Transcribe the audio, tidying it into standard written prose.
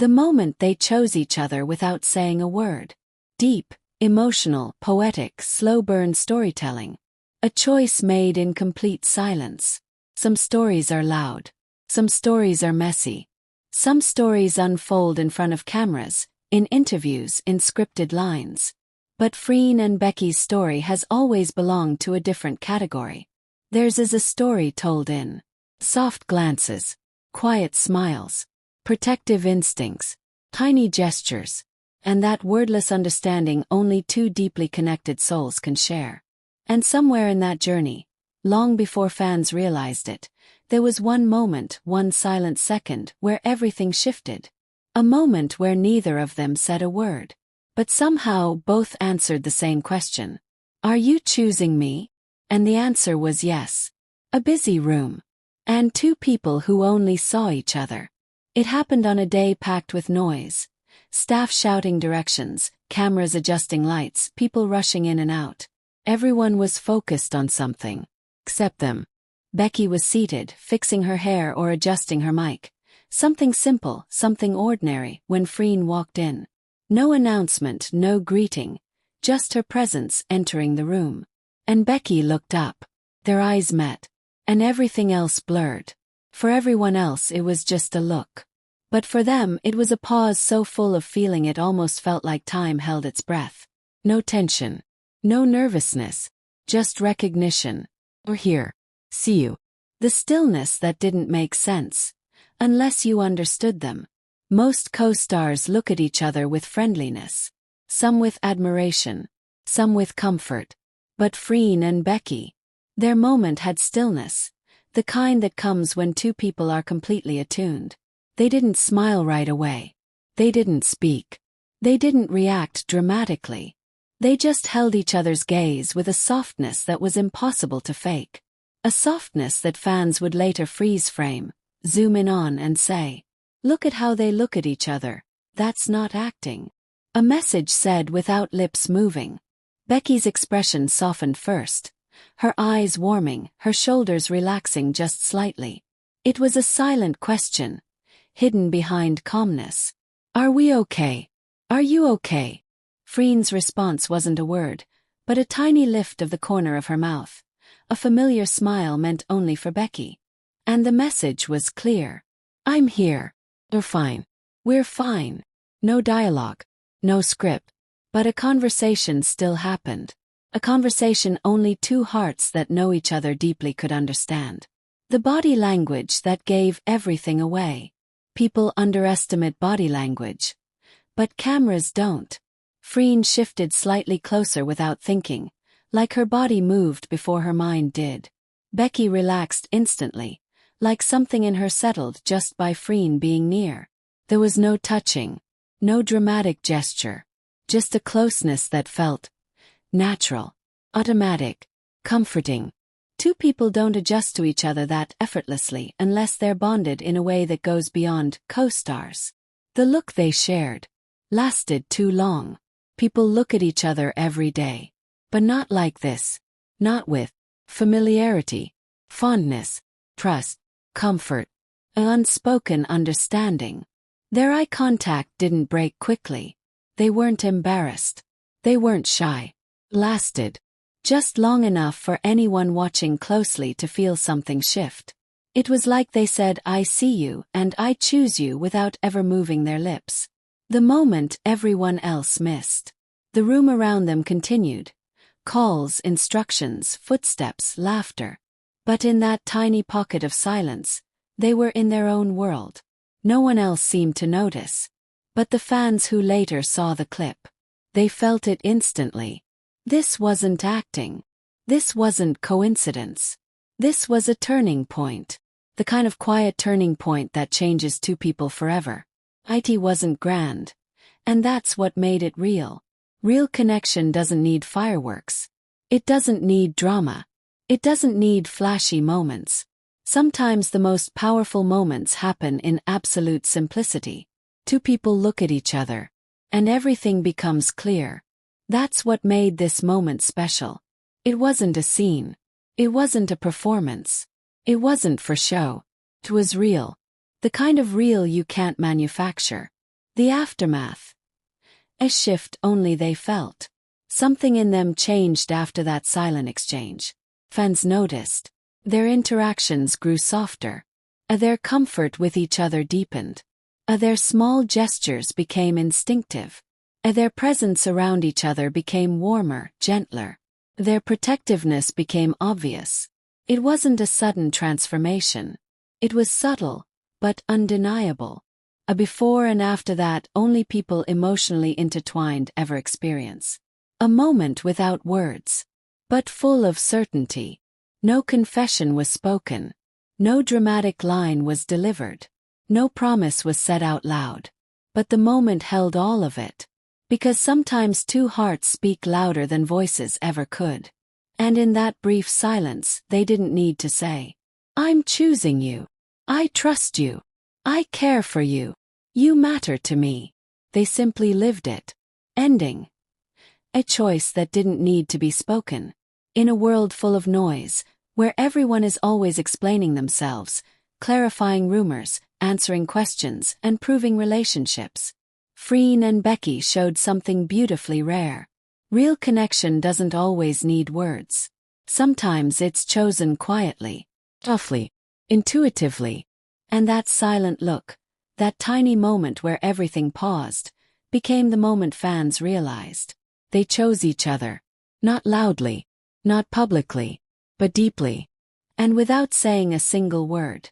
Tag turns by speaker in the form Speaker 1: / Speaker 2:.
Speaker 1: The moment they chose each other without saying a word. Deep, emotional, poetic, slow-burn storytelling. A choice made in complete silence. Some stories are loud. Some stories are messy. Some stories unfold in front of cameras, in interviews, in scripted lines. But Freen and Becky's story has always belonged to a different category. Theirs is a story told in soft glances, quiet smiles, protective instincts, tiny gestures, and that wordless understanding only two deeply connected souls can share. And somewhere in that journey, long before fans realized it, there was one moment, one silent second, where everything shifted. A moment where neither of them said a word. But somehow both answered the same question. Are you choosing me? And the answer was yes. A busy room. And two people who only saw each other. It happened on a day packed with noise. Staff shouting directions, cameras adjusting lights, people rushing in and out. Everyone was focused on something. Except them. Becky was seated, fixing her hair or adjusting her mic. Something simple, something ordinary, when Freen walked in. No announcement, no greeting. Just her presence entering the room. And Becky looked up. Their eyes met. And everything else blurred. For everyone else it was just a look. But for them it was a pause so full of feeling it almost felt like time held its breath. No tension. No nervousness. Just recognition. We're here. See you. The stillness that didn't make sense. Unless you understood them. Most co-stars look at each other with friendliness. Some with admiration. Some with comfort. But Freen and Becky. Their moment had stillness. The kind that comes when two people are completely attuned. They didn't smile right away. They didn't speak. They didn't react dramatically. They just held each other's gaze with a softness that was impossible to fake. A softness that fans would later freeze frame, zoom in on and say, look at how they look at each other. That's not acting. A message said without lips moving. Becky's expression softened first. Her eyes warming, her shoulders relaxing just slightly. It was a silent question, hidden behind calmness. Are we okay? Are you okay? Freen's response wasn't a word, but a tiny lift of the corner of her mouth. A familiar smile meant only for Becky. And the message was clear. I'm here. We're fine. We're fine. No dialogue. No script. But a conversation still happened. A conversation only two hearts that know each other deeply could understand. The body language that gave everything away. People underestimate body language. But cameras don't. Freen shifted slightly closer without thinking, like her body moved before her mind did. Becky relaxed instantly, like something in her settled just by Freen being near. There was no touching, no dramatic gesture, just a closeness that felt natural, automatic, comforting. Two people don't adjust to each other that effortlessly unless they're bonded in a way that goes beyond co-stars. The look they shared lasted too long. People look at each other every day. But not like this. Not with familiarity, fondness, trust, comfort, an unspoken understanding. Their eye contact didn't break quickly. They weren't embarrassed. They weren't shy. Lasted. Just long enough for anyone watching closely to feel something shift. It was like they said, I see you and I choose you without ever moving their lips. The moment everyone else missed. The room around them continued. Calls, instructions, footsteps, laughter. But in that tiny pocket of silence, they were in their own world. No one else seemed to notice. But the fans who later saw the clip. They felt it instantly. This wasn't acting. This wasn't coincidence. This was a turning point. The kind of quiet turning point that changes two people forever. It wasn't grand. And that's what made it real. Real connection doesn't need fireworks. It doesn't need drama. It doesn't need flashy moments. Sometimes the most powerful moments happen in absolute simplicity. Two people look at each other. And everything becomes clear. That's what made this moment special. It wasn't a scene. It wasn't a performance. It wasn't for show. It was real. The kind of real you can't manufacture. The aftermath. A shift only they felt. Something in them changed after that silent exchange. Fans noticed. Their interactions grew softer. Their comfort with each other deepened. Their small gestures became instinctive. Their presence around each other became warmer, gentler. Their protectiveness became obvious. It wasn't a sudden transformation. It was subtle, but undeniable. A before and after that only people emotionally intertwined ever experience. A moment without words, but full of certainty. No confession was spoken. No dramatic line was delivered. No promise was said out loud. But the moment held all of it. Because sometimes two hearts speak louder than voices ever could. And in that brief silence, they didn't need to say, "I'm choosing you. I trust you. I care for you. You matter to me." They simply lived it. Ending. A choice that didn't need to be spoken. In a world full of noise, where everyone is always explaining themselves, clarifying rumors, answering questions, and proving relationships, Freen and Becky showed something beautifully rare. Real connection doesn't always need words. Sometimes it's chosen quietly, softly, intuitively. And that silent look, that tiny moment where everything paused, became the moment fans realized. They chose each other. Not loudly, not publicly, but deeply. And without saying a single word.